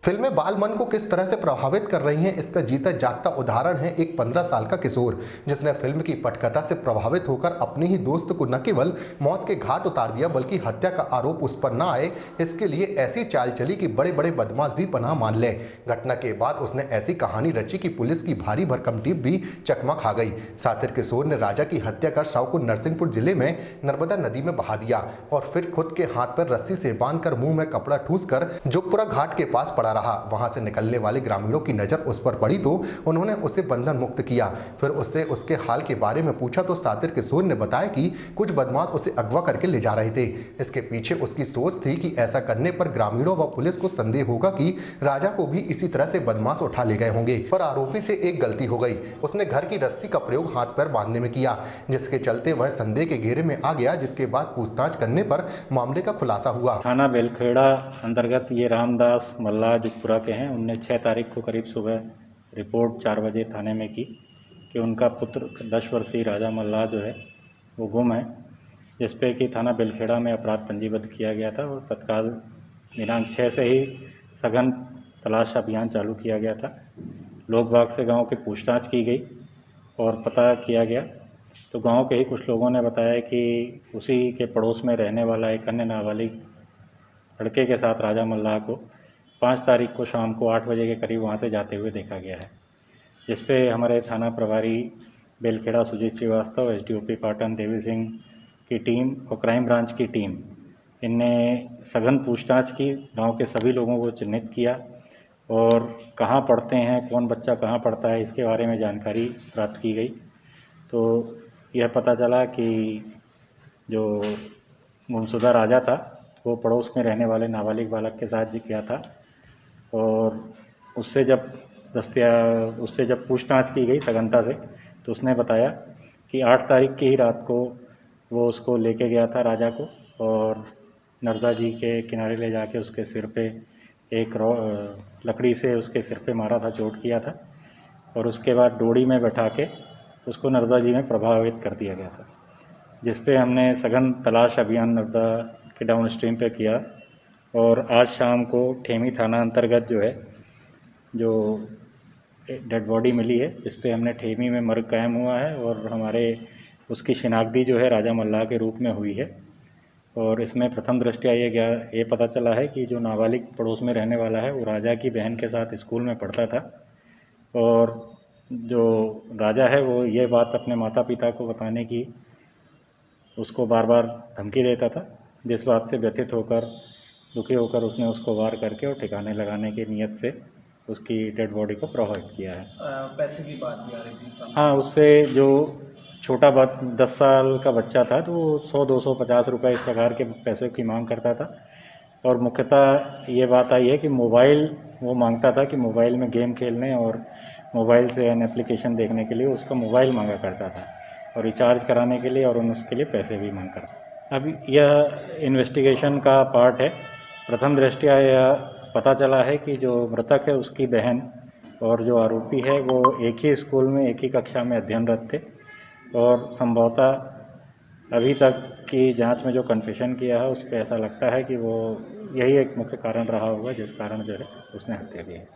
फिल्में बाल मन को किस तरह से प्रभावित कर रही हैं, इसका जीता जागता उदाहरण है एक 15 साल का किशोर, जिसने फिल्म की पटकथा से प्रभावित होकर अपने ही दोस्त को न केवल मौत के घाट उतार दिया बल्कि हत्या का आरोप उस पर न आए इसके लिए ऐसी चाल चली कि बड़े बड़े बदमाश भी पनाह मान लें। घटना के बाद उसने ऐसी कहानी रची कि पुलिस की भारी भरकम टीम भी चकमा खा गई। सातिर किशोर ने राजा की हत्या कर शव को नरसिंहपुर जिले में नर्मदा नदी में बहा दिया और फिर खुद के हाथ पर रस्सी से बांधकर मुंह में कपड़ा ठूस कर जोगपुरा घाट के पास पड़ा रहा। वहां से निकलने वाले ग्रामीणों की नजर उस पर पड़ी तो उन्होंने उसे बंधन मुक्त किया। फिर उससे उसके हाल के बारे में पूछा तो सातिर किशोर ने बताया कि कुछ बदमाश उसे अगवा करके ले जा रहे थे। इसके पीछे उसकी सोच थी कि ऐसा करने पर ग्रामीणों व पुलिस को संदेह होगा कि राजा को भी इसी तरह से बदमाश उठा ले गए होंगे। पर आरोपी से एक गलती हो गई, उसने घर की रस्सी का प्रयोग हाथ पैर बांधने में किया, जिसके चलते वह संदेह के घेरे में आ गया, जिसके बाद पूछताछ करने पर मामले का खुलासा हुआ। थाना बेलखेड़ा अंतर्गत ये रामदास मल्ला जोगपुरा के हैं। उनने 6 तारीख को करीब सुबह रिपोर्ट 4 बजे थाने में की कि उनका पुत्र 10 वर्षीय राजा मल्ला जो है वो गुम है, जिस पे कि थाना बेलखेड़ा में अपराध पंजीबद्ध किया गया था और तत्काल दिनांक 6 से ही सघन तलाश अभियान चालू किया गया था। लोग बाग से गांव की पूछताछ की गई और पता किया गया तो गांव के ही कुछ लोगों ने बताया कि उसी के पड़ोस में रहने वाला एक अन्य नाबालिग लड़के के साथ राजा मल्लाह को 5 तारीख को शाम को 8 बजे के करीब वहां से जाते हुए देखा गया है, जिस पे हमारे थाना प्रभारी बेलखेड़ा सुजीत श्रीवास्तव, एसडीओपी पाटन देवी सिंह की टीम और क्राइम ब्रांच की टीम इनने सघन पूछताछ की, गांव के सभी लोगों को चिन्हित किया और कहाँ पढ़ते हैं, कौन बच्चा कहाँ पढ़ता है, इसके बारे में जानकारी प्राप्त की गई। तो यह पता चला कि जो गुमशुदा राजा था वो पड़ोस में रहने वाले नाबालिग बालक के साथ गया था और उससे जब पूछताछ की गई सघनता से तो उसने बताया कि 8 तारीख की ही रात को वो उसको लेके गया था राजा को और नर्मदा जी के किनारे ले जाके उसके सिर पे एक लकड़ी से उसके सिर पे मारा था, चोट किया था और उसके बाद डोरी में बैठा के उसको नर्मदा जी में प्रभावित कर दिया गया था, जिस पे हमने सघन तलाश अभियान नर्मदा के डाउन स्ट्रीम पे किया और आज शाम को ठेमी थाना अंतर्गत जो डेड बॉडी मिली है, इस पे हमने ठेमी में मर्ग कायम हुआ है और हमारे उसकी शिनाख्ती जो है राजा मल्लाह के रूप में हुई है। और इसमें प्रथम दृष्टया ये पता चला है कि जो नाबालिग पड़ोस में रहने वाला है वो राजा की बहन के साथ स्कूल में पढ़ता था और जो राजा है वो ये बात अपने माता पिता को बताने की उसको बार बार धमकी देता था, जिस बात से व्यथित होकर दुखी होकर उसने उसको वार करके और ठिकाने लगाने की नीयत से उसकी डेड बॉडी को प्रभावित किया है। पैसे की बात भी आ रही थी सामने। हाँ, उससे जो छोटा 10 साल का बच्चा था तो वो 100-250 रुपये इस प्रकार के पैसे की मांग करता था और मुख्यतः ये बात आई है कि मोबाइल वो मांगता था कि मोबाइल में गेम खेलने और मोबाइल से एन एप्लीकेशन देखने के लिए उसका मोबाइल मांगा करता था और रिचार्ज कराने के लिए और उसके लिए पैसे भी मांग करता था। अभी यह इन्वेस्टिगेशन का पार्ट है। प्रथम दृष्टया यह पता चला है कि जो मृतक है उसकी बहन और जो आरोपी है वो एक ही स्कूल में एक ही कक्षा में अध्ययनरत थे और संभवतः अभी तक की जांच में जो कन्फेशन किया है उस पर ऐसा लगता है कि वो यही एक मुख्य कारण रहा होगा जिस कारण जो है उसने हत्या की है।